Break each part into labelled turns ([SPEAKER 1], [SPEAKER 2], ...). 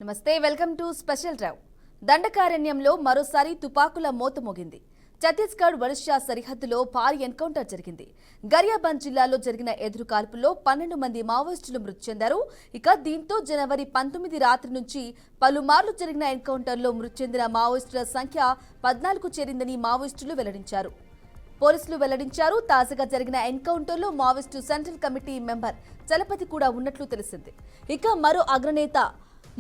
[SPEAKER 1] నమస్తే welcome to special drive. దండకారణ్యంలో మరోసారి తుపాకుల మోత మోగింది. ఛత్తీస్గఢ్ ఒడిషా సరిహద్దులో భారీ ఎన్కౌంటర్ జరిగింది. గరియాబంద్ జిల్లాలో జరిగిన ఎదురుకాల్పుల్లో 12 మంది మావోయిస్టులు మృతి చెందారు. ఇక దీంతో జనవరి 19 రాత్రి నుంచి పలుమార్లు జరిగిన ఎన్కౌంటర్లో మృతి చెందిన మావోయిస్టుల సంఖ్య 14కు చేరిందని మావోయిస్టులు వెల్లడించారు. పోలీసులు వెల్లడించారు. తాజాగా జరిగిన ఎన్కౌంటర్లో Maoist central committee member Chalapathi కూడా ఉన్నట్లు తెలిసింది. ఇక మరో అగ్రనేత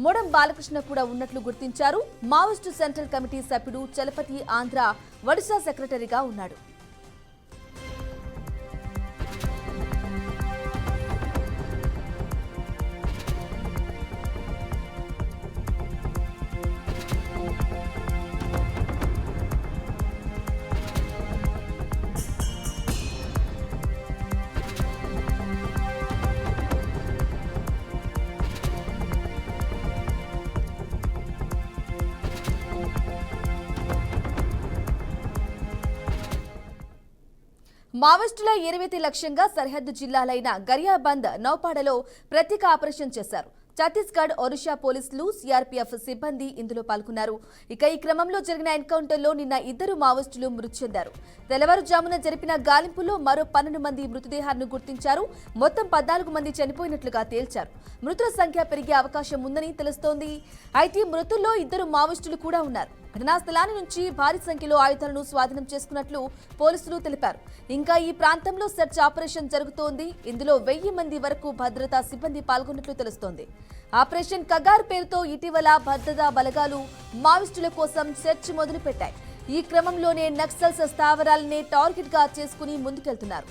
[SPEAKER 1] మొడం బాలకృష్ణ కూడా ఉన్నట్లు గుర్తించారు. మావోయిస్టు సెంట్రల్ కమిటీ సభ్యుడు చలపతి ఆంధ్ర ఒడిశా సెక్రటరీగా ఉన్నాడు. మావోయిస్టుల ఏరివేత లక్ష్యంగా సరిహద్దు జిల్లాలైన గరియాబంద్, నౌపాడలో ప్రత్యేక ఆపరేషన్ చేశారు. ఛత్తీస్గఢ్, ఒడిషా పోలీసులు, సిఆర్పీఎఫ్ సిబ్బంది ఇందులో పాల్గొన్నారు. ఇక ఈ క్రమంలో జరిగిన ఎన్కౌంటర్లో నిన్న 2 మావోయిస్టులు మృతి చెందారు. తెల్లవారుజామున జరిపిన గాలింపులో మరో 12 మంది మృతదేహాలను గుర్తించారు. మొత్తం 14 మంది చనిపోయినట్లుగా తేల్చారు. మృతుల సంఖ్య పెరిగే అవకాశం ఉందని తెలుస్తోంది. అయితే మృతుల్లో 2 మావోయిస్టులు కూడా ఉన్నారు. ఘటనా స్థలాన్ని నుంచి భారీ సంఖ్యలో ఆయుధాలను స్వాధీనం చేసుకున్నట్లు పోలీసులు తెలిపారు. ఇంకా ఈ ప్రాంతంలో సెర్చ్ ఆపరేషన్ జరుగుతోంది. ఇందులో 1000 మంది వరకు భద్రతా సిబ్బంది పాల్గొన్నట్లు తెలుస్తోంది. ఆపరేషన్ కగార్ పేరుతో ఇటీవల భద్రతా బలగాలు మావోయిస్టుల కోసం సెర్చ్ మొదలుపెట్టాయి. ఈ క్రమంలోనే నక్సల్స్ స్థావరాలనే టార్గెట్ గా చేసుకుని ముందుకెళ్తున్నారు.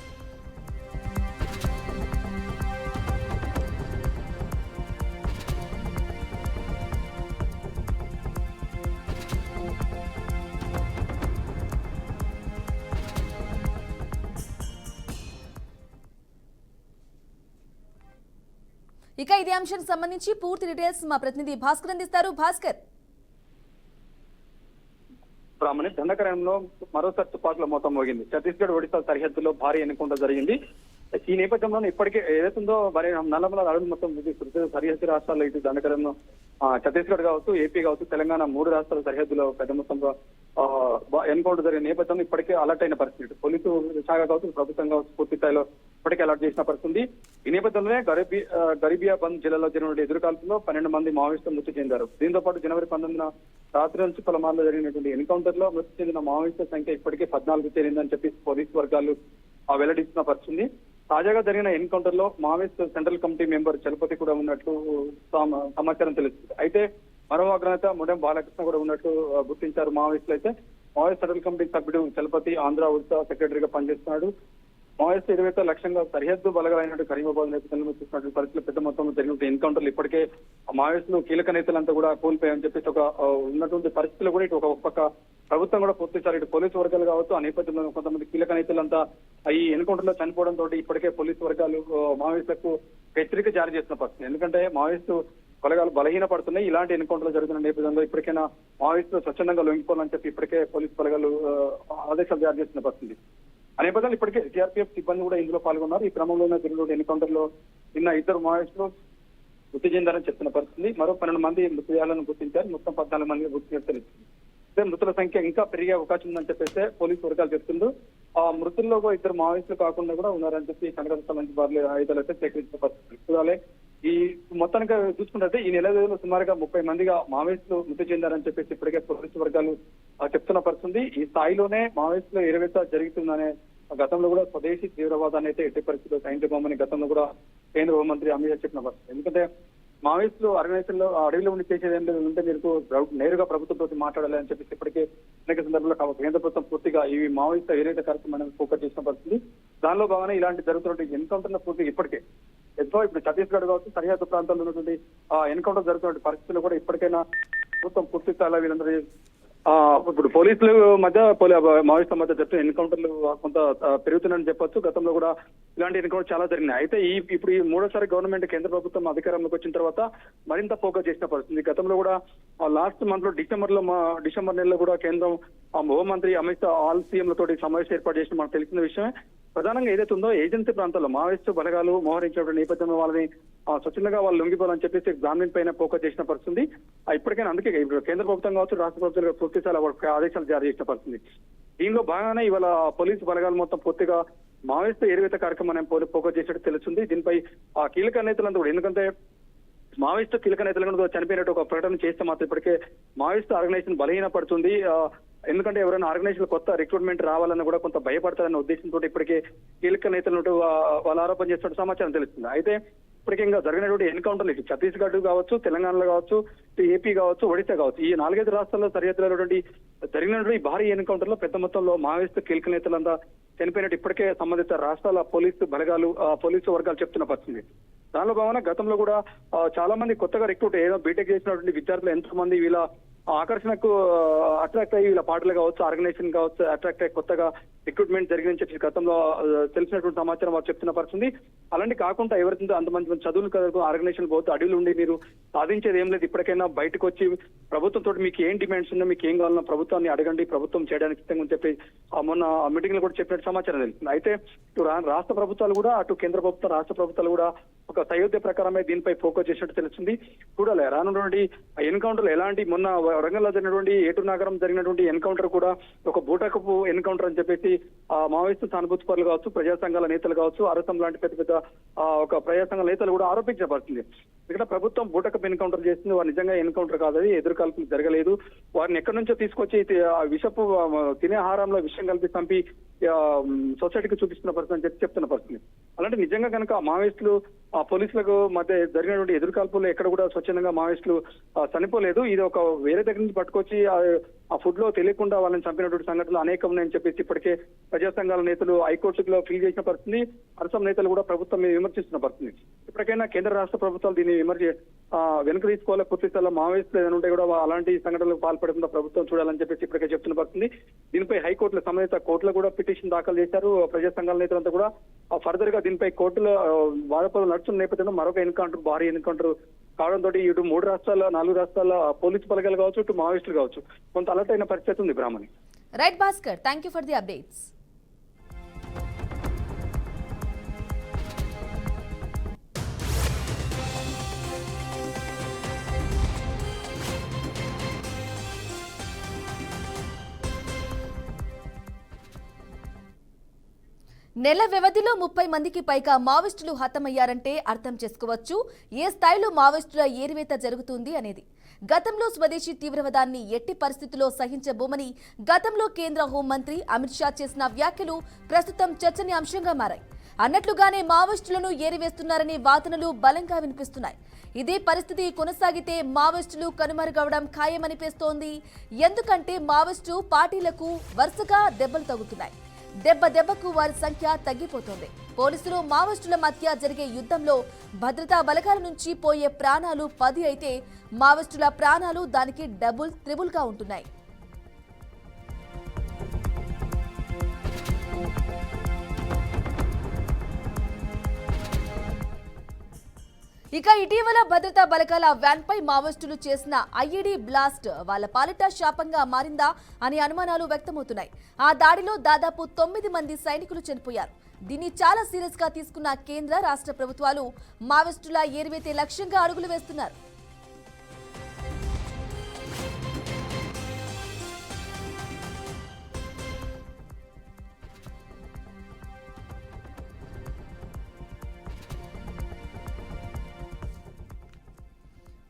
[SPEAKER 1] ఇక ఇదే అంశానికి సంబంధించి పూర్తి డీటెయిల్స్ మా ప్రతినిధి భాస్కర్ అందిస్తారు. భాస్కర్,
[SPEAKER 2] దండకారణ్యంలో మరోసారి తుపాకుల మోతం మోగింది. ఛత్తీస్గఢ్, ఒడిశా సరిహద్దులో భారీ ఎన్కౌంటర్ జరిగింది. ఈ నేపథ్యంలో ఇప్పటికే ఏదైతుందో మరి నల్లమల అడవులు మొత్తం సరిహద్దు రాష్ట్రాల్లో ఇటు దండకారణ్యంలో ఛత్తీస్గఢ్ కావచ్చు, ఏపీ కావచ్చు, తెలంగాణ 3 రాష్ట్రాల సరిహద్దులో పెద్ద మొత్తంలో ఎన్కౌంటర్ జరిగిన నేపథ్యంలో ఇప్పటికే అలర్ట్ అయిన పరిస్థితి. పోలీసు శాఖ కావచ్చు, ప్రభుత్వం కావచ్చు, పూర్తి స్థాయిలో ఇప్పటికే అలర్ట్ చేసిన పరిస్థితి. ఈ నేపథ్యంలోనే గరీబియాబంద్ జిల్లాలో జరిగిన ఎదురుకాల్పులో 12 మంది మావోయిస్టులు మృతి చెందారు. దీంతో పాటు జనవరి 19 రాత్రి నుంచి పలుమార్లు జరిగినటువంటి ఎన్కౌంటర్ లో మృతి చెందిన మావోయిస్టుల సంఖ్య ఇప్పటికే 14కు చేరిందని చెప్పి పోలీసు వర్గాలు వెల్లడిస్తున్న పరిస్థితి. తాజాగా జరిగిన ఎన్కౌంటర్ లో Maoist central committee member Chalapathi కూడా ఉన్నట్లు సమాచారం తెలుస్తుంది. అయితే మరో అగ్రనేత మొడం బాలకృష్ణ కూడా ఉన్నట్లు గుర్తించారు మావోయిస్టులు. అయితే మావోయిస్ట్ సెంట్రల్ కమిటీ సభ్యుడు చలపతి ఆంధ్ర ఒడిశా సెక్రటరీగా పనిచేస్తున్నాడు. మావోయిస్ట్ ఏరివేత లక్ష్యంగా సరిహద్దు బలగాలైనట్టు కరీమాబాద్ నేతలను చూసినటువంటి పరిస్థితులు పెద్ద మొత్తంలో జరిగిన ఎన్కౌంటర్లు ఇప్పటికే మావోయిస్టులు కీలక నేతలంతా కూడా కోల్పోయాయని చెప్పేసి ఒక ఉన్నటువంటి పరిస్థితులు కూడా ఇటు ఒక పక్క ప్రభుత్వం కూడా పూర్తి స్థాయి ఇటు పోలీసు వర్గాలు కావచ్చు, ఆ నేపథ్యంలో కొంతమంది కీలక నేతలంతా ఈ ఎన్కౌంటర్ లో చనిపోవడంతో ఇప్పటికే పోలీసు వర్గాలు మావోయిస్టులకు హెచ్చరిక జారీ చేసిన పరిస్థితి. ఎందుకంటే మావోయిస్టు బలగాలు బలహీన పడుతున్నాయి. ఇలాంటి ఎన్కౌంటర్లు జరుగుతున్న నేపథ్యంలో ఇప్పటికైనా మావోయిస్టులు స్వచ్ఛందంగా లొంగిపోవాలని చెప్పి ఇప్పటికే పోలీసు బలగాలు ఆదేశాలు జారీ చేసిన పరిస్థితి. ఆ నేపథ్యంలో ఇప్పటికే సిఆర్పీఎఫ్ సిబ్బంది కూడా ఇందులో పాల్గొన్నారు. ఈ క్రమంలోనే జరిగిన ఎన్కౌంటర్ లో నిన్న 2 మావోయిస్టులు మృతి చెందారని చెప్తున్న పరిస్థితి. మరో 12 మంది మృతదేహాలను గుర్తించారు. మొత్తం 14 మంది మృతి తెలుస్తుంది. మృతుల సంఖ్య ఇంకా పెరిగే అవకాశం ఉందని చెప్పేసి పోలీసు వర్గాలు చెప్తుండ్రు. ఆ మృతుల్లో 2 మావోయిస్టులు కాకుండా కూడా ఉన్నారని చెప్పి కనకత్త మంచి భారీ ఆయుధాలు అయితే సేకరించిన పరిస్థితి. చూడాలి. ఈ మొత్తానికి చూసుకుంటే ఈ నెల రోజుల్లో సుమారుగా 30 మందిగా మావోయిస్టులు మృతి చెందారని చెప్పేసి ఇప్పటికే పోలీసు వర్గాలు చెప్తున్న పరిస్థితి. ఈ స్థాయిలోనే మావోయిస్టులు ఏరివేత జరుగుతుందనే గతంలో కూడా స్వదేశీ తీవ్రవాదాన్ని అయితే ఎట్టి పరిస్థితుల్లో సైనికమని గతంలో కూడా కేంద్ర హోంమంత్రి అమిత్ షా చెప్పిన పరిస్థితి. ఎందుకంటే మావోయిస్టులు ఆర్గనైజేషన్ లో అడవిలో ఉండి చేసేది ఏం లేదు, ఉంటే మీరు నేరుగా ప్రభుత్వంతో మాట్లాడాలి అని చెప్పేసి ఇప్పటికే అనేక సందర్భంలో కేంద్ర ప్రభుత్వం పూర్తిగా ఈ మావోయిస్టు ఏదైతే కార్యక్రమాన్ని ఫోకస్ చేసిన పరిస్థితి. దానిలో భాగంగా ఇలాంటి జరుగుతున్న ఎన్కౌంటర్ పూర్తిగా ఇప్పటికే ఇప్పుడు ఛత్తీస్గఢ్ కావచ్చు, సరిహద్దు ప్రాంతాల్లో ఉన్నటువంటి ఎన్కౌంటర్ జరుగుతున్న పరిస్థితులు కూడా ఇప్పటికైనా ప్రభుత్వం పూర్తి స్థాయిలో వీళ్ళందరూ ఇప్పుడు పోలీసుల మధ్య మావోయిస్టుల మధ్య జరిగిన ఎన్కౌంటర్లు కొంత పెరుగుతున్నాయని చెప్పొచ్చు. గతంలో కూడా ఇలాంటి ఎన్కౌంటర్ చాలా జరిగినాయి. అయితే ఇప్పుడు ఈ 3వ గవర్నమెంట్ కేంద్ర ప్రభుత్వం అధికారంలోకి వచ్చిన తర్వాత మరింత ఫోకస్ చేసిన పరిస్థితి. గతంలో కూడా లాస్ట్ మంత్ లో డిసెంబర్ నెలలో కూడా కేంద్రం హోంమంత్రి అమిత్ షా ఆల్ సీఎంలతోటి సమావేశం ఏర్పాటు చేసిన మనకు తెలిసిన విషయమే. ప్రధానంగా ఏదైతే ఉందో ఏజెన్సీ ప్రాంతాల్లో మావోయిస్టు బలగాలు మోహరించినటువంటి నేపథ్యంలో వాళ్ళని స్వచ్ఛందంగా వాళ్ళు లొంగిపోవాలని చెప్పేసి గ్రామీణ పైన ఫోకస్ చేసిన పరిస్థితుంది. ఇప్పటికైనా అందుకే ఇప్పుడు కేంద్ర ప్రభుత్వం కావచ్చు, రాష్ట్ర ప్రభుత్వాలు పూర్తి స్థాయిలో ఆదేశాలు జారీ చేసిన పరిస్థితుంది. దీనిలో భాగంగానే ఇవాళ పోలీసు బలగాలు మొత్తం పూర్తిగా మావోయిస్టు ఏరివేత కార్యక్రమాన్ని ఫోకస్ చేసినట్టు తెలుస్తుంది. దీనిపై కీలక నేతలంతా కూడా, ఎందుకంటే మావోయిస్టు కీలక నేతలను చనిపోయినట్టు ఒక ప్రకటన చేస్తే మాత్రం ఇప్పటికే మావోయిస్టు ఆర్గనైజేషన్ బలహీన పడుతుంది. ఎందుకంటే ఎవరైనా ఆర్గనైజేషన్ కొత్త రిక్రూట్మెంట్ రావాలన్నా కూడా కొంత భయపడతారన్న ఉద్దేశంతో ఇప్పటికే కీలక నేతలు వాళ్ళు ఆరోపణ చేస్తున్నట్టు సమాచారం తెలుస్తుంది. అయితే ఇప్పటికే ఇంకా జరిగినటువంటి ఎన్కౌంటర్లు ఇటు ఛత్తీస్గఢ్ కావచ్చు, తెలంగాణలో కావచ్చు, ఏపీ కావచ్చు, ఒడిశా కావచ్చు, ఈ 4-5 రాష్ట్రాల్లో సరిహద్దులో జరిగినటువంటి భారీ ఎన్కౌంటర్ లో పెద్ద మొత్తంలో మావోయిస్టు కీలక నేతలంతా చనిపోయినట్టు ఇప్పటికే సంబంధిత రాష్ట్రాల పోలీసు బలగాలు పోలీసు వర్గాలు చెప్తున్న పరిస్థితి. దానిలో భాగంగా గతంలో కూడా చాలా మంది కొత్తగా రిక్రూట్ ఏదో బీటెక్ చేసినటువంటి విద్యార్థులు ఎంతో మంది వీళ్ళ ఆకర్షణకు అట్రాక్ట్ అయ్యి వీళ్ళ పాటలు కావచ్చు, ఆర్గనైజేషన్ కావచ్చు అట్రాక్ట్ అయ్యి కొత్తగా రిక్రూట్మెంట్ జరిగిందని చెప్పి గతంలో తెలిసినటువంటి సమాచారం వారు చెప్తున్న పరిస్థితి. అలాంటి కాకుండా ఎవరితో అంత మంచి చదువులు కదా ఆర్గనైజేషన్ పోతే అడవిలో ఉండి మీరు సాధించేది ఏం లేదు, ఇప్పటికైనా బయటకు వచ్చి ప్రభుత్వంతో మీకు ఏం డిమాండ్స్ ఉన్నా, మీకు ఏం కావాలన్నా ప్రభుత్వాన్ని అడగండి, ప్రభుత్వం చేయడానికి సిద్ధంగా అని చెప్పి మొన్న మీటింగ్ లో కూడా చెప్పినట్టు సమాచారం తెలుస్తుంది. అయితే ఇటు రాష్ట్ర ప్రభుత్వాలు కూడా, అటు కేంద్ర ప్రభుత్వం రాష్ట్ర ప్రభుత్వాలు కూడా ఒక సయోధ్య ప్రకారమే దీనిపై ఫోకస్ చేసినట్టు తెలుస్తుంది. చూడాలి రానున్నటువంటి ఎన్కౌంటర్ ఎలాంటి, మొన్న వరంగల్లో జరిగినటువంటి ఏటూరు నగరం జరిగినటువంటి ఎన్కౌంటర్ కూడా ఒక బూటకపు ఎన్కౌంటర్ అని చెప్పేసి మావోయిస్టు సానుభూతి పరులు కావచ్చు, ప్రజా సంఘాల నేతలు కావచ్చు, అరసం లాంటి పెద్ద పెద్ద ఒక ప్రజా సంఘాల నేతలు కూడా ఆరోపించబడుతుంది. ఇక్కడ ప్రభుత్వం బూటకపు ఎన్కౌంటర్ చేస్తుంది, వారు నిజంగా ఎన్కౌంటర్ కాదు, అది ఎదురుకాల్పులు జరగలేదు, వారిని ఎక్కడి నుంచో తీసుకొచ్చి విషపు తినే ఆహారంలో విషయం కలిపి చంపి సొసైటీకి చూపిస్తున్న పరిస్థితి అని చెప్పి చెప్తున్న పరిస్థితి. అలాంటి నిజంగా కనుక మావోయిస్టులు పోలీసులకు మధ్య జరిగినటువంటి ఎదురుకాల్పుల్లో ఎక్కడ కూడా స్వచ్ఛందంగా మావోయిస్టులు చనిపోలేదు, ఇది ఒక వేరే దగ్గర నుంచి పట్టుకొచ్చి ఆ ఫుడ్ లో తెలియకుండా వాళ్ళని చంపినటువంటి సంఘటనలు అనేకం ఉన్నాయని చెప్పేసి ఇప్పటికే ప్రజా సంఘాల నేతలు హైకోర్టులో ఫీల్ చేసిన పరిస్థితి. అరసం నేతలు కూడా ప్రభుత్వం మీద విమర్శిస్తున్న పరిస్థితి. ఇప్పటికైనా కేంద్ర రాష్ట్ర ప్రభుత్వాలు దీన్ని వెనుక తీసుకోవాలి, పూర్తి స్థాయిలో మావోయిస్టులు ఏదైనా ఉంటే కూడా అలాంటి సంఘటనలకు పాల్పడకుండా ప్రభుత్వం చూడాలని చెప్పేసి ఇప్పటికే చెప్తున్న పరిస్థితి. దీనిపై హైకోర్టులో సంబంధిత కోర్టులో కూడా పిటిషన్ దాఖలు చేశారు ప్రజా సంఘాల నేతలంతా కూడా. ఫర్దర్ గా దీనిపై కోర్టులో వాదపదాలు నడుస్తున్న నేపథ్యంలో మరొక ఎన్కౌంటర్, భారీ ఎన్కౌంటర్ కావడంతో ఇటు 3 రాష్ట్రాల 4 రాష్ట్రాల పోలీసు బలగాలు కావచ్చు, ఇటు మావోయిస్టులు కావచ్చు కొంత అలర్ట్ అయిన పరిస్థితి ఉంది. Brahmani.
[SPEAKER 1] Right Bhaskar, thank you for the updates. నెల వ్యవధిలో 30 మందికి పైగా మావోయిస్టులు హతమయ్యారంటే అర్థం చేసుకోవచ్చు ఏ స్థాయిలో మావోయిస్టుల ఏరివేత జరుగుతుంది అనేది. గతంలో స్వదేశీ తీవ్రవాదాన్ని ఎట్టి పరిస్థితుల్లో సహించబోమని గతంలో కేంద్ర హోంమంత్రి అమిత్ షా చేసిన వ్యాఖ్యలు ప్రస్తుతం చర్చనీయాంశంగా మారాయి. అన్నట్లుగానే మావోయిస్టులను ఏరివేస్తున్నారనే వాదనలు బలంగా వినిపిస్తున్నాయి. ఇదే పరిస్థితి కొనసాగితే మావోయిస్టులు కనుమరుగవడం ఖాయమనిపిస్తోంది. ఎందుకంటే మావోయిస్టు పార్టీలకు వరుసగా దెబ్బలు తగులుతున్నాయి. దెబ్బకు వారి సంఖ్య తగ్గిపోతోంది. పోలీసులు మావోయిస్టుల మధ్య జరిగే యుద్ధంలో భద్రతా బలగాల నుంచి పోయే ప్రాణాలు 10 అయితే మావోయిస్టుల ప్రాణాలు దానికి డబుల్ త్రిబుల్ గా ఉంటున్నాయి. ఇక ఇటీవల భద్రతా బలగాల వ్యాన్ పై మావోయిస్టులు చేసిన ఐఈడీ బ్లాస్ట్ వాళ్ళ పాలిట శాపంగా మారిందా అని అనుమానాలు వ్యక్తమవుతున్నాయి. ఆ దాడిలో దాదాపు 9 మంది సైనికులు చనిపోయారు. దీన్ని చాలా సీరియస్ గా తీసుకున్న కేంద్ర రాష్ట్ర ప్రభుత్వాలు మావోయిస్టుల ఏరివేతే లక్ష్యంగా అడుగులు వేస్తున్నారు.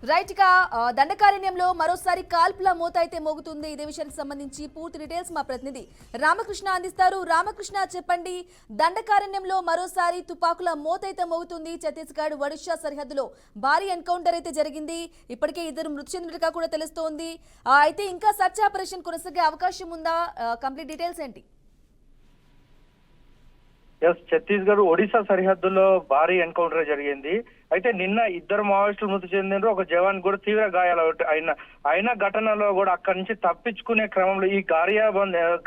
[SPEAKER 1] రైట్ గా దండకారణ్యంలో మరోసారి కాల్పుల మోత అయితే మోగుతుంది. ఇదే విషయానికి సంబంధించి పూర్తి డీటెయిల్స్ మా ప్రతినిధి రామకృష్ణ అందిస్తారు. రామకృష్ణ, చెప్పండి, దండకారణ్యంలో మరోసారి తుపాకుల మోత అయితే మోగుతుంది. ఛత్తీస్గఢ్ ఒడిషా సరిహద్దులో భారీ ఎన్కౌంటర్ అయితే జరిగింది. ఇప్పటికే 2 మృతి చెందినట్టుగా కూడా తెలుస్తోంది. అయితే ఇంకా సర్చ్ ఆపరేషన్ కొనసాగే అవకాశం ఉందా? కంప్లీట్ డీటెయిల్స్ ఏంటి?
[SPEAKER 3] ఛత్తీస్గఢ్ ఒడిశా సరిహద్దులో భారీ ఎన్కౌంటర్ జరిగింది. అయితే నిన్న 2 మావోయిస్టులు మృతి చెందినారు, ఒక జవాన్ కూడా తీవ్ర గాయాలు అయిన ఘటనలో కూడా అక్కడి నుంచి తప్పించుకునే క్రమంలో ఈ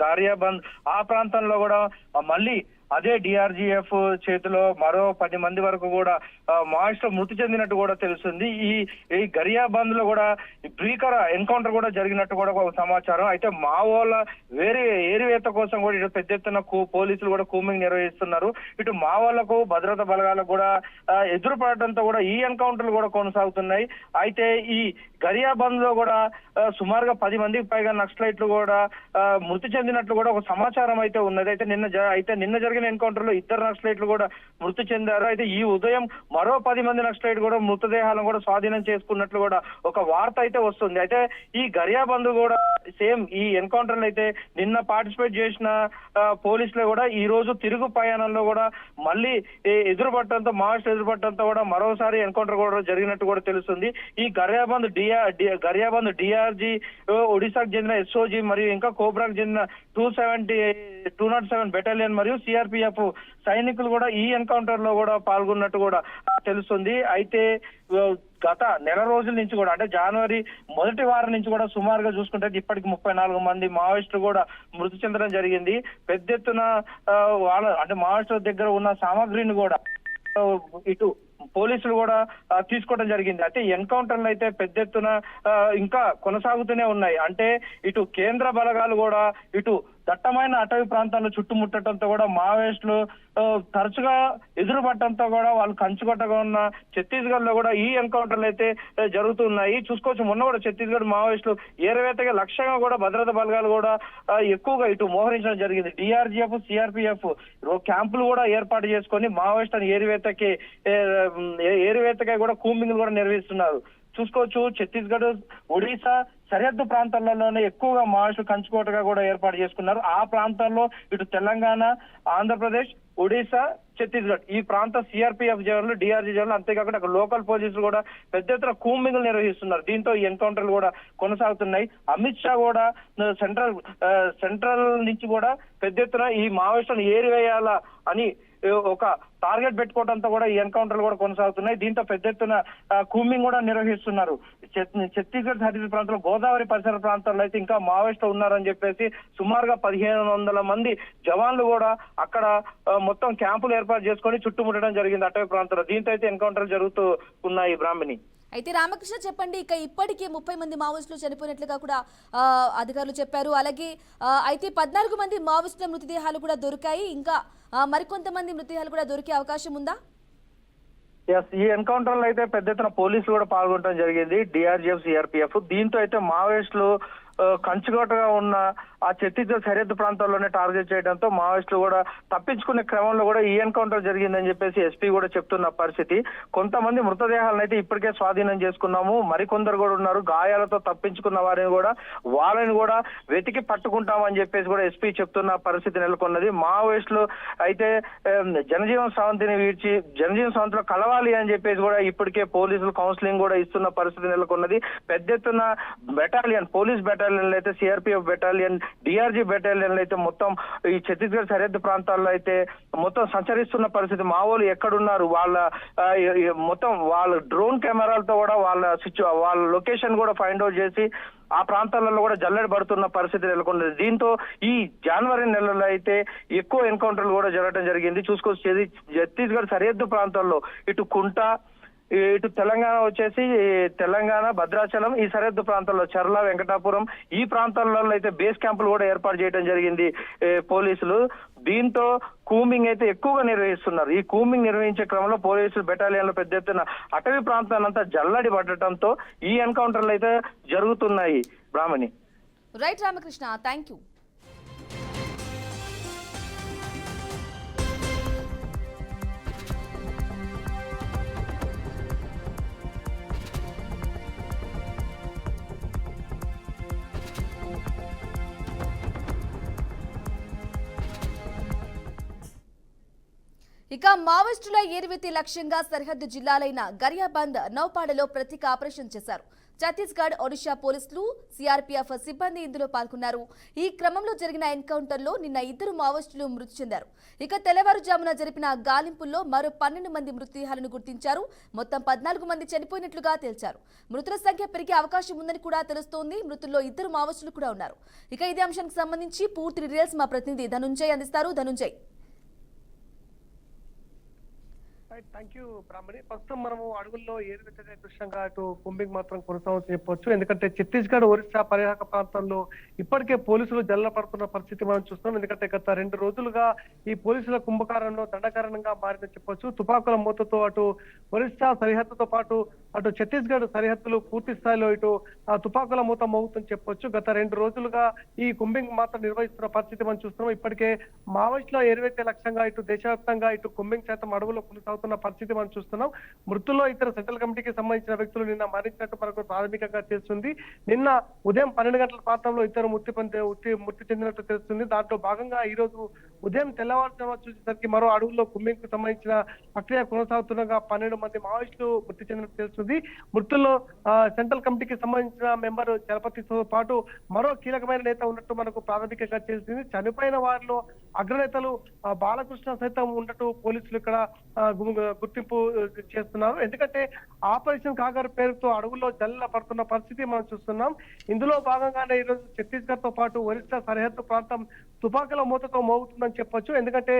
[SPEAKER 3] గారియాబంద్ ఆ ప్రాంతంలో కూడా మళ్ళీ అదే డిఆర్జీఎఫ్ చేతిలో మరో 10 మంది వరకు కూడా మావోయిస్టులు మృతి చెందినట్టు కూడా తెలుస్తుంది. ఈ గరియాబంద్ లో కూడా భీకర ఎన్కౌంటర్ కూడా జరిగినట్టు కూడా ఒక సమాచారం. అయితే మావోల వేరే ఏరివేత కోసం కూడా ఇటు పెద్ద ఎత్తున పోలీసులు కూడా కూంబింగ్ నిర్వహిస్తున్నారు. ఇటు మావోలకు భద్రతా బలగాలకు కూడా ఎదురుపడటంతో కూడా ఈ ఎన్కౌంటర్లు కూడా కొనసాగుతున్నాయి. అయితే ఈ గరియాబంద్ లో కూడా సుమారుగా 10 మందికి పైగా నక్సలైట్లు కూడా మృతి చెందినట్లు కూడా ఒక సమాచారం అయితే ఉన్నది. అయితే నిన్న జరిగిన ఎన్కౌంటర్ లో 2 నక్సలైట్లు కూడా మృతి చెందారు. అయితే ఈ ఉదయం మరో 10 మంది నక్సలైట్ కూడా మృతదేహాలను కూడా స్వాధీనం చేసుకున్నట్లు కూడా ఒక వార్త అయితే వస్తుంది. అయితే ఈ గరియాబంద్ కూడా సేమ్ ఈ ఎన్కౌంటర్ అయితే నిన్న పార్టిసిపేట్ చేసిన పోలీసులు కూడా ఈ రోజు తిరుగు ప్రయాణంలో కూడా మళ్ళీ ఎదురుపడటంతో మావోయిస్టులు ఎదురుపడటంతో కూడా మరోసారి ఎన్కౌంటర్ కూడా జరిగినట్టు కూడా తెలుస్తుంది. ఈ గరియాబంద్ డిఆర్జీ ఒడిశాకు చెందిన ఎస్ఓజీ మరియు ఇంకా కోబ్రాకు చెందిన 207 బెటాలియన్ మరియు సిఆర్పిఎఫ్ సైనికులు కూడా ఈ ఎన్కౌంటర్ లో కూడా పాల్గొన్నట్టు కూడా తెలుస్తుంది. అయితే గత నెల రోజుల నుంచి కూడా అంటే జనవరి మొదటి వారం నుంచి కూడా సుమారుగా చూసుకుంటే ఇప్పటికి 34 మంది మావోయిస్టులు కూడా మృతి చెందడం జరిగింది. పెద్ద ఎత్తున వాళ్ళ అంటే మావోయిస్టుల దగ్గర ఉన్న సామాగ్రిని కూడా ఇటు పోలీసులు కూడా తీసుకోవడం జరిగింది. అయితే ఎన్కౌంటర్లు అయితే పెద్ద ఎత్తున ఇంకా కొనసాగుతూనే ఉన్నాయి. అంటే ఇటు కేంద్ర బలగాలు కూడా ఇటు దట్టమైన అటవీ ప్రాంతాల్లో చుట్టుముట్టడంతో కూడా మావోయిస్టులు తరచుగా ఎదురుపడటంతో కూడా వాళ్ళు కంచుకొట్టగా ఉన్న ఛత్తీస్గఢ్ లో కూడా ఈ ఎన్కౌంటర్లు అయితే జరుగుతున్నాయి. చూసుకోవచ్చు, మొన్న కూడా ఛత్తీస్గఢ్ మావోయిస్టులు ఏరువేతగా లక్ష్యంగా కూడా భద్రతా బలగాలు కూడా ఎక్కువగా ఇటు మోహరించడం జరిగింది. డిఆర్జీఎఫ్ సిఆర్పిఎఫ్ క్యాంపులు కూడా ఏర్పాటు చేసుకొని మావోయిస్టులను ఏరువేతకై కూడా కూంబింగ్లు కూడా నిర్వహిస్తున్నారు. చూసుకోవచ్చు, ఛత్తీస్గఢ్ ఒడిశా సరిహద్దు ప్రాంతాలలోనే ఎక్కువగా మావోయిస్టులు కంచుకోటగా కూడా ఏర్పాటు చేసుకున్నారు. ఆ ప్రాంతాల్లో ఇటు తెలంగాణ, ఆంధ్రప్రదేశ్, ఒడిశా, ఛత్తీస్గఢ్ ఈ ప్రాంత సిఆర్పిఎఫ్ జవాన్లు, డిఆర్జీ జవాన్లు, అంతేకాకుండా అక్కడ లోకల్ పోలీసులు కూడా పెద్ద ఎత్తున కూంబింగ్లు నిర్వహిస్తున్నారు. దీంతో ఈ ఎన్కౌంటర్లు కూడా కొనసాగుతున్నాయి. అమిత్ షా కూడా సెంట్రల్ నుంచి కూడా పెద్ద ఎత్తున ఈ మావోయిస్టులను ఏరివేయాలా అని ఒక టార్గెట్ పెట్టుకోవడంతో కూడా ఈ ఎన్కౌంటర్లు కూడా కొనసాగుతున్నాయి. దీంతో పెద్ద ఎత్తున కూంబింగ్ కూడా నిర్వహిస్తున్నారు. ఛత్తీస్గఢ్ సరిహద్దు ప్రాంతంలో గోదావరి పరిసర ప్రాంతాల్లో అయితే ఇంకా మావోయిస్టులు ఉన్నారని చెప్పేసి సుమారుగా 1500 మంది జవాన్లు కూడా అక్కడ మొత్తం క్యాంపులు ఏర్పాటు చేసుకొని చుట్టుముట్టడం జరిగింది అటవీ ప్రాంతంలో. దీంతో అయితే ఎన్కౌంటర్లు జరుగుతూ ఉన్నాయి. బ్రాహ్మణి,
[SPEAKER 1] అయితే రామకృష్ణ చెప్పండి, ఇక ఇప్పటికీ 30 మంది మావోయిస్టులు చనిపోయినట్లుగా కూడా అధికారులు చెప్పారు. అలాగే అయితే 14 మంది మావోయిస్టుల మృతదేహాలు కూడా దొరికాయి. ఇంకా మరికొంతమంది మృతదేహాలు కూడా దొరికే అవకాశం ఉందా?
[SPEAKER 3] ఈ ఎన్కౌంటర్ లో అయితే పెద్ద ఎత్తున పోలీసులు కూడా పాల్గొనడం జరిగింది, డిఆర్జీఎఫ్ సిఆర్పిఎఫ్. దీంతో అయితే మావోయిస్టులు కంచుకోటగా ఉన్న ఆ ఛత్తీస్గఢ్ సరిహద్దు ప్రాంతాల్లోనే టార్గెట్ చేయడంతో మావోయిస్టులు కూడా తప్పించుకునే క్రమంలో కూడా ఈ ఎన్కౌంటర్ జరిగిందని చెప్పేసి ఎస్పీ కూడా చెప్తున్న పరిస్థితి. కొంతమంది మృతదేహాలను అయితే ఇప్పటికే స్వాధీనం చేసుకున్నాము, మరికొందరు కూడా ఉన్నారు గాయాలతో తప్పించుకున్న వారిని కూడా వాళ్ళని కూడా వెతికి పట్టుకుంటామని చెప్పేసి కూడా ఎస్పీ చెప్తున్న పరిస్థితి నెలకొన్నది. మావోయిస్టులు అయితే జనజీవన్ సావంతిని వీడ్చి జనజీవన్ సావంతిలో కలవాలి అని చెప్పేసి కూడా ఇప్పటికే పోలీసులు కౌన్సిలింగ్ కూడా ఇస్తున్న పరిస్థితి నెలకొన్నది. పెద్ద ఎత్తున పోలీస్ బెటాలియన్లు అయితే సిఆర్పిఎఫ్ బెటాలియన్, డిఆర్జీ బెటాలియన్లు అయితే మొత్తం ఈ ఛత్తీస్గఢ్ సరిహద్దు ప్రాంతాల్లో అయితే మొత్తం సంచరిస్తున్న పరిస్థితి. మావోలు ఎక్కడున్నారు మొత్తం వాళ్ళ డ్రోన్ కెమెరాలతో కూడా వాళ్ళ లొకేషన్ కూడా ఫైండ్ అవుట్ చేసి ఆ ప్రాంతాలలో కూడా జల్లెడ పడుతున్న పరిస్థితి నెలకొన్నది. దీంతో ఈ జనవరి నెలలో అయితే ఎక్కువ ఎన్కౌంటర్లు కూడా జరగడం జరిగింది. చూసుకోవచ్చు, ఛత్తీస్గఢ్ సరిహద్దు ప్రాంతాల్లో ఇటు కుంట, ఇటు తెలంగాణ వచ్చేసి తెలంగాణ భద్రాచలం ఈ సరిహద్దు ప్రాంతాల్లో చర్ల, వెంకటాపురం ఈ ప్రాంతాలలో అయితే బేస్ క్యాంపులు కూడా ఏర్పాటు చేయడం జరిగింది పోలీసులు. దీంతో కూంబింగ్ అయితే ఎక్కువగా నిర్వహిస్తున్నారు. ఈ కూంబింగ్ నిర్వహించే క్రమంలో పోలీసులు బెటాలియన్లు పెద్ద ఎత్తున అటవీ ప్రాంతాలంతా జల్లడి పడటంతో ఈ ఎన్కౌంటర్లు అయితే జరుగుతున్నాయి. బ్రాహ్మణి,
[SPEAKER 1] రైట్ రామకృష్ణ, థ్యాంక్ యూ. ఇక మావోయిస్టుల ఏరివేతి లక్ష్యంగా సరిహద్దు జిల్లాలైన గరియాబంద్, నౌపాడలో ప్రత్యేక ఆపరేషన్ చేశారు. ఛత్తీస్గఢ్, ఒడిశా పోలీసులు, సిఆర్పిఎఫ్ సిబ్బంది ఇందులో పాల్గొన్నారు. ఈ క్రమంలో జరిగిన ఎన్కౌంటర్లో నిన్న 2 మావోయిస్టులు మృతి చెందారు. ఇక తెల్లవారుజామున జరిపిన గాలింపుల్లో మరో 12 మంది మృతదేహాలను గుర్తించారు. మొత్తం 14 మంది చనిపోయినట్లుగా తేల్చారు. మృతుల సంఖ్య పెరిగే అవకాశం ఉందని కూడా తెలుస్తోంది. మృతుల్లో 2 మావోయిస్టులు కూడా ఉన్నారు. ఇక ఇదే అంశానికి సంబంధించి పూర్తి డీటెయిల్స్ మా ప్రతినిధి ధనుంజయ్ అందిస్తారు. ధనుంజయ్,
[SPEAKER 4] థ్యాంక్ యూ బ్రాహ్మణి. ప్రస్తుతం మనము అడవుల్లో ఏరువెచ్చగా దృశ్యంగా అటు కుంభింగ్ మాత్రం కొనసాగుతూ చెప్పొచ్చు. ఎందుకంటే ఛత్తీస్గఢ్, ఒరిస్సా పరివాహక ప్రాంతాల్లో ఇప్పటికే పోలీసులు జల్ల పడుతున్న పరిస్థితి మనం చూస్తున్నాం. ఎందుకంటే గత 2 రోజులుగా ఈ పోలీసుల కుంభకారంలో దండకారణంగా మారిందని చెప్పొచ్చు. తుపాకుల మూతతో అటు ఒరిస్సా సరిహద్దుతో పాటు అటు ఛత్తీస్గఢ్ సరిహద్దులు పూర్తి స్థాయిలో ఇటు తుపాకుల మూత మోగుతుందని చెప్పొచ్చు. గత 2 రోజులుగా ఈ కుంభింగ్ మాత్రం నిర్వహిస్తున్న పరిస్థితి మనం చూస్తున్నాం. ఇప్పటికే మావోయిస్టుల ఏరువెత్తే లక్ష్యంగా ఇటు దేశవ్యాప్తంగా ఇటు కుంభింగ్ శాతం అడవులో కొనసాగుతున్న పరిస్థితి మనం చూస్తున్నాం. మృతుల్లో ఇద్దరు సెంట్రల్ కమిటీకి సంబంధించిన వ్యక్తులు నిన్న మరణించినట్టు మనకు ప్రాథమికంగా తెలుస్తుంది. నిన్న ఉదయం 12 గంటల ప్రాంతంలో ఇద్దరు మృతి చెందినట్టు తెలుస్తుంది. దాంట్లో భాగంగా ఈ రోజు ఉదయం తెల్లవారుజామున చూసేసరికి మరో అడవుల్లో కుంభింగ్ కు సంబంధించిన ప్రక్రియ కొనసాగుతుండగా 12 మంది మావోయిస్టులు మృతి చెందినట్టు తెలుస్తుంది. మృతుల్లో సెంట్రల్ కమిటీకి సంబంధించిన మెంబర్ చలపతితో పాటు మరో కీలకమైన నేత ఉన్నట్టు మనకు ప్రాథమికంగా తెలిసింది. చనిపోయిన వారిలో అగ్రనేతలు బాలకృష్ణ సైతం ఉన్నట్టు పోలీసులు ఇక్కడ గుర్తింపు చేస్తున్నారు. ఎందుకంటే ఆపరేషన్ కాగర్ పేరుతో అడవుల్లో జల్ల పడుతున్న పరిస్థితి మనం చూస్తున్నాం. ఇందులో భాగంగానే ఈరోజు ఛత్తీస్గఢ్ తో పాటు ఒరిస్సా సరిహద్దు ప్రాంతం తుపాకుల మూతతో మోగుతుందని చెప్పొచ్చు. ఎందుకంటే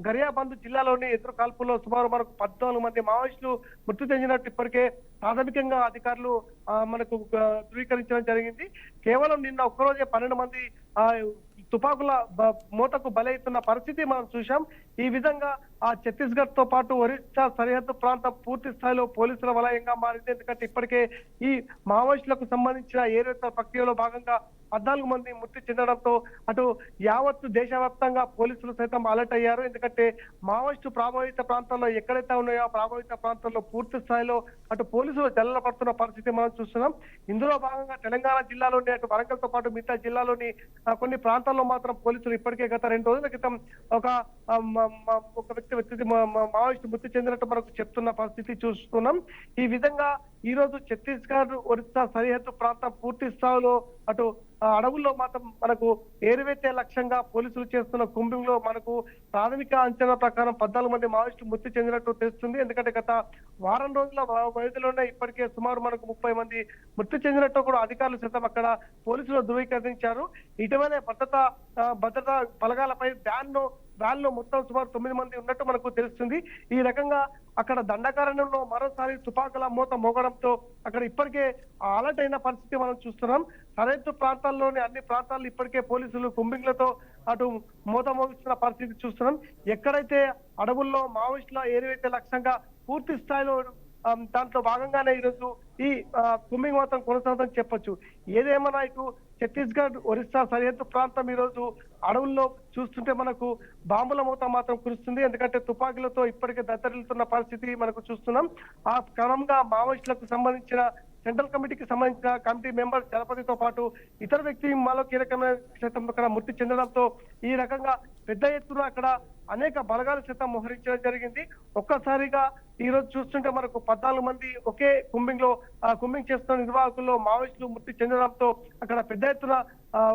[SPEAKER 4] గరియాబంద్ జిల్లాలోని ఎదురు కాల్పుల్లో సుమారు మనకు 14 మంది మావోయిస్టులు మృతి చెందినట్టు ఇప్పటికే ప్రాథమికంగా అధికారులు మనకు ధృవీకరించడం జరిగింది. కేవలం నిన్న ఒక్కరోజే 12 మంది తుపాకుల మూతకు బలైతున్న పరిస్థితి మనం చూశాం. ఈ విధంగా ఛత్తీస్గఢ్ తో పాటు ఒరిస్సా సరిహద్దు ప్రాంతం పూర్తి స్థాయిలో పోలీసుల వలయంగా మారింది. ఎందుకంటే ఇప్పటికే ఈ మావోయిస్టులకు సంబంధించిన ఏరువేత ప్రక్రియలో భాగంగా 14 మంది మృతి చెందడంతో అటు యావత్తు దేశవ్యాప్తంగా పోలీసులు సైతం అలర్ట్ అయ్యారు. ఎందుకంటే మావోయిస్టు ప్రభావిత ప్రాంతాల్లో ఎక్కడైతే ఉన్నాయో ప్రభావిత ప్రాంతాల్లో పూర్తి స్థాయిలో అటు పోలీసులు జల్ల పడుతున్న పరిస్థితి మనం చూస్తున్నాం. ఇందులో భాగంగా తెలంగాణ జిల్లాలోని అటు వరంగల్ తో పాటు మిగతా జిల్లాలోని కొన్ని ప్రాంతాల్లో మాత్రం పోలీసులు ఇప్పటికే గత 2 రోజుల క్రితం ఒక వ్యక్తి మావోయిస్టు మృతి చెందినట్టు మనకు చెప్తున్న పరిస్థితి చూస్తున్నాం. ఈ విధంగా ఈ రోజు ఛత్తీస్గఢ్, ఒరిస్సా సరిహద్దు ప్రాంతం పూర్తి స్థాయిలో అటు అడవుల్లో మాత్రం మనకు ఏరువెత్తే లక్ష్యంగా పోలీసులు చేస్తున్న కుంభింగ్ లో మనకు ప్రాథమిక అంచనా ప్రకారం 14 మంది మావోయిస్టులు మృతి చెందినట్టు తెలుస్తుంది. ఎందుకంటే గత వారం రోజుల వ్యవధిలోనే ఇప్పటికే సుమారు మనకు 30 మంది మృతి చెందినట్టు కూడా అధికారులు సైతం అక్కడ పోలీసులు ధృవీకరించారు. ఇటీవలే భద్రతా బలగాలపై వ్యాన్ లో మొత్తం సుమారు 9 మంది ఉన్నట్టు మనకు తెలుస్తుంది. ఈ రకంగా అక్కడ దండకారణ్యంలో మరోసారి తుపాకుల మూత మోగడంతో అక్కడ ఇప్పటికే అలర్ట్ అయిన పరిస్థితి మనం చూస్తున్నాం. సరిహద్దు ప్రాంతాల్లోని అన్ని ప్రాంతాల్లో ఇప్పటికే పోలీసులు కుంభింగ్లతో అటు మూత మోగిస్తున్న పరిస్థితి చూస్తున్నాం. ఎక్కడైతే అడవుల్లో మావోయిస్టుల ఏరువైతే లక్ష్యంగా పూర్తి స్థాయిలో దాంట్లో భాగంగానే ఈరోజు ఈ కుంభింగ్ మాత్రం కొనసాగుతుందని చెప్పొచ్చు. ఏదేమన్నా ఇటు ఛత్తీస్గఢ్, ఒరిస్సా సరిహద్దు ప్రాంతం ఈ రోజు అడవుల్లో చూస్తుంటే మనకు బాంబుల మూత మాత్రం కురుస్తుంది. ఎందుకంటే తుపాకీలతో ఇప్పటికే దత్తరిల్లుతున్న పరిస్థితి మనకు చూస్తున్నాం. ఆ క్రమంగా మావోయిస్టులకు సంబంధించిన సెంట్రల్ కమిటీకి సంబంధించిన కమిటీ మెంబర్ చలపతితో పాటు ఇతర వ్యక్తి మాలో కీలకమైన శాతం అక్కడ మృతి చెందడంతో ఈ రకంగా పెద్ద ఎత్తున అక్కడ అనేక బలగాలు శాతం మోహరించడం జరిగింది. ఒక్కసారిగా ఈ రోజు చూస్తుంటే మనకు 14 మంది ఒకే కుంభింగ్ చేస్తున్న నిర్వాహకుల్లో మావోయిస్టులు మృతి చెందడంతో అక్కడ పెద్ద ఎత్తున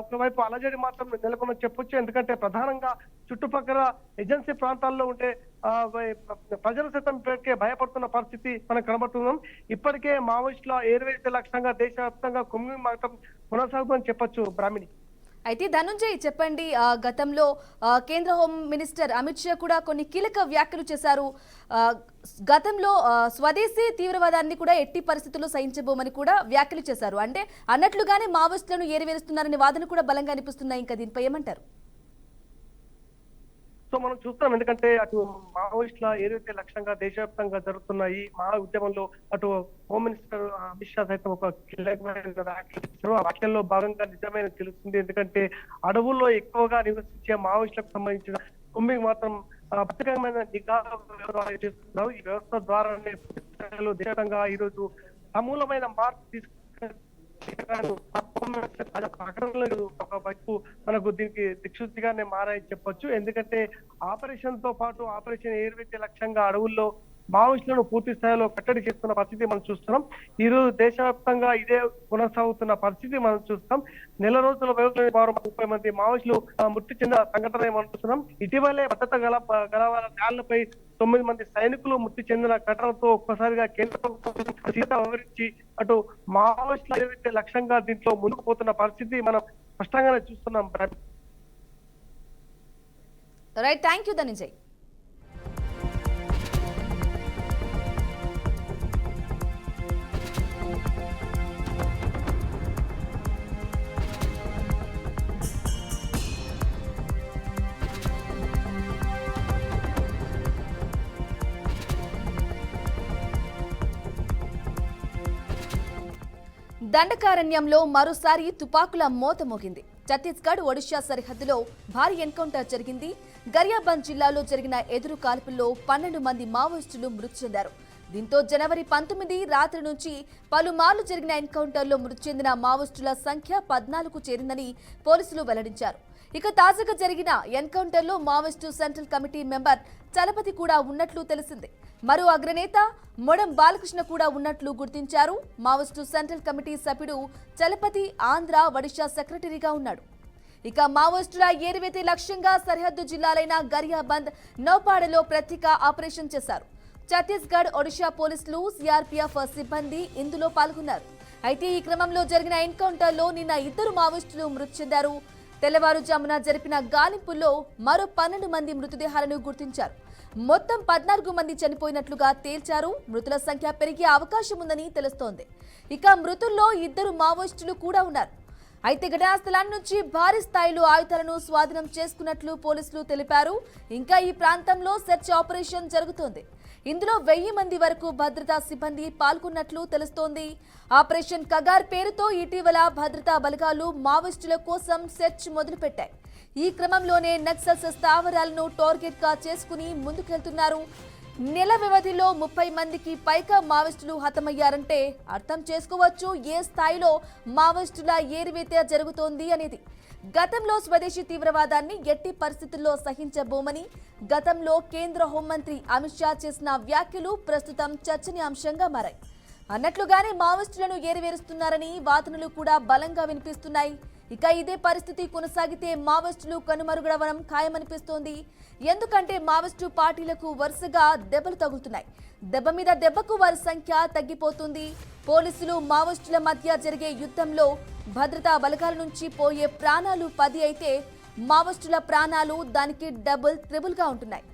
[SPEAKER 4] ఒకవైపు అలజడి మాత్రం నెలకొందని చెప్పొచ్చు. ఎందుకంటే ప్రధానంగా చుట్టుపక్కల ఏజెన్సీ ప్రాంతాల్లో ఉంటే ప్రజలు సైతం ఇప్పటికే భయపడుతున్న పరిస్థితి మనం కనబడుతున్నాం. ఇప్పటికే మావోయిస్టుల ఏరువేసే లక్ష్యంగా దేశవ్యాప్తంగా కుంభింగ్ మాత్రం కొనసాగుతుందని చెప్పొచ్చు బ్రాహ్మణి.
[SPEAKER 1] అయితే ధనుంజయ్ చెప్పండి, గతంలో కేంద్ర హోం మినిస్టర్ అమిత్ షా కూడా కొన్ని కీలక వ్యాఖ్యలు చేశారు. గతంలో స్వదేశీ తీవ్రవాదాన్ని కూడా ఎట్టి పరిస్థితుల్లో సహించబోమని కూడా వ్యాఖ్యలు చేశారు. అంటే అన్నట్లుగానే మావోయిస్టులను ఏరివేస్తున్నారనే వాదన కూడా బలంగా అనిపిస్తున్నాయి. ఇంకా దీనిపై ఏమంటారు?
[SPEAKER 4] సో మనం చూస్తాం. ఎందుకంటే అటు మావోయిస్టుల ఏదైతే లక్ష్యంగా దేశవ్యాప్తంగా జరుగుతున్నాయి మహా ఉద్యమంలో అటు హోమ్ మినిస్టర్ అమిత్ షా సైతం ఒక కీలకమైన వ్యాఖ్యల్లో భాగంగా నిజమైన తెలుస్తుంది. ఎందుకంటే అడవుల్లో ఎక్కువగా నివసించే మావోయిస్టులకు సంబంధించిన కుంభింగ్ మాత్రం ప్రత్యేకమైన నిఘా చేస్తున్నారు. ఈ వ్యవస్థ ద్వారానే దేశంగా ఈ రోజు సమూలమైన మార్పు ఒకవైపు మనకు దీనికి దిక్సూచిగానే మారాయని చెప్పొచ్చు. ఎందుకంటే ఆపరేషన్ తో పాటు ఆపరేషన్ ఏరువెత్తే లక్ష్యంగా అడవుల్లో మావోయిస్టులను పూర్తి స్థాయిలో కట్టడి చేస్తున్న పరిస్థితి మనం చూస్తున్నాం. ఈ రోజు దేశవ్యాప్తంగా ఇదే కొనసాగుతున్న పరిస్థితి మనం చూస్తాం. నెల రోజుల వ్యవధిలో 30 మంది మావోయిస్టులు మృతి చెందిన సంఘటన మనం చూస్తున్నాం. ఇటీవలే భద్రత గలవాల ర్యాలీలపై 9 మంది సైనికులు మృతి చెందిన ఘటనతో ఒక్కసారిగా కేంద్ర ప్రభుత్వం వివరించి అటు మావోయిస్టుల ఏదైతే లక్ష్యంగా దీంట్లో ముందుకు పోతున్న పరిస్థితి మనం స్పష్టంగానే చూస్తున్నాం.
[SPEAKER 1] Right, thank you Dhananjay. దండకారణ్యంలో మరోసారి తుపాకుల మోత మోగింది. ఛత్తీస్గఢ్ ఒడిషా సరిహద్దులో భారీ ఎన్కౌంటర్ జరిగింది. గరియాబంద్ జిల్లాలో జరిగిన ఎదురు కాల్పుల్లో 12 మంది మావోయిస్టులు మృతి చెందారు. దీంతో జనవరి 19 రాత్రి నుంచి పలుమార్లు జరిగిన ఎన్కౌంటర్లో మృతి చెందిన మావోయిస్టుల సంఖ్య 14కు చేరిందని పోలీసులు వెల్లడించారు. ఇక తాజాగా జరిగిన ఎన్కౌంటర్లో Maoist central committee member Chalapathi కూడా ఉన్నట్లు తెలిసింది. మరో అగ్రనేత మొడం బాలకృష్ణ కూడా ఉన్నట్లు గుర్తించారు. మావోయిస్టు సెంట్రల్ కమిటీ సభ్యుడు చలపతి ఆంధ్ర ఒడిషా సెక్రటరీగా ఉన్నాడు. ఇక మావోయిస్టుల ఏరివేత లక్ష్యంగా సరిహద్దు జిల్లాలైన గరియాబంద్, నౌపాడలో ప్రత్యేక ఆపరేషన్ చేశారు. ఛత్తీస్గఢ్, ఒడిషా పోలీసులు, సిఆర్పీఎఫ్ సిబ్బంది ఇందులో పాల్గొన్నారు. అయితే ఈ క్రమంలో జరిగిన ఎన్కౌంటర్లో నిన్న 2 మావోయిస్టులు మృతి చెందారు. తెల్లవారుజామున జరిపిన గాలింపుల్లో మరో 12 మంది మృతదేహాలను గుర్తించారు. మొత్తం 14 మంది చనిపోయినట్లుగా తేల్చారు. మృతుల సంఖ్య పెరిగే అవకాశం ఉందని తెలుస్తోంది. ఇక మృతుల్లో 2 మావోయిస్టులు కూడా ఉన్నారు. అయితే ఘటనా స్థలాన్ని నుంచి భారీ స్థాయిలో ఆయుధాలను స్వాధీనం చేసుకున్నట్లు పోలీసులు తెలిపారు. ఇంకా ఈ ప్రాంతంలో సెర్చ్ ఆపరేషన్ జరుగుతోంది. ఇందులో 1000 మంది వరకు భద్రతా సిబ్బంది పాల్గొన్నట్లు తెలుస్తోంది. ఆపరేషన్ కగార్ పేరుతో ఇటీవల భద్రతా బలగాలు మావోయిస్టుల కోసం సెర్చ్ మొదలుపెట్టాయి. ఈ క్రమంలోనే నక్సల్స్ స్థావరాలను టార్గెట్ గా చేసుకుని ముందుకెళ్తున్నారు. నెల వ్యవధిలో 30 మందికి పైగా మావోయిస్టులు హతమయ్యారంటే అర్థం చేసుకోవచ్చు ఏ స్థాయిలో మావోయిస్టుల ఏరివేత జరుగుతోంది అనేది. గతంలో స్వదేశీ తీవ్రవాదాన్ని ఎట్టి పరిస్థితుల్లో సహించబోమని గతంలో కేంద్ర హోంమంత్రి అమిత్ షా చేసిన వ్యాఖ్యలు ప్రస్తుతం చర్చనీయాంశంగా మారాయి. అన్నట్లుగానే మావోయిస్టులను ఏరివేరుస్తున్నారని వాదనలు కూడా బలంగా వినిపిస్తున్నాయి. ఇక ఇదే పరిస్థితి కొనసాగితే మావోయిస్టులు కనుమరుగడవడం ఖాయమనిపిస్తోంది. ఎందుకంటే మావోయిస్టు పార్టీలకు వరుసగా దెబ్బలు తగులుతున్నాయి. దెబ్బ మీద దెబ్బకు వారి సంఖ్య తగ్గిపోతుంది. పోలీసులు, మావోయిస్టుల మధ్య జరిగే యుద్ధంలో భద్రతా బలగాల నుంచి పోయే ప్రాణాలు 10 అయితే మావోయిస్టుల ప్రాణాలు దానికి డబుల్, ట్రిబుల్ గా ఉంటున్నాయి.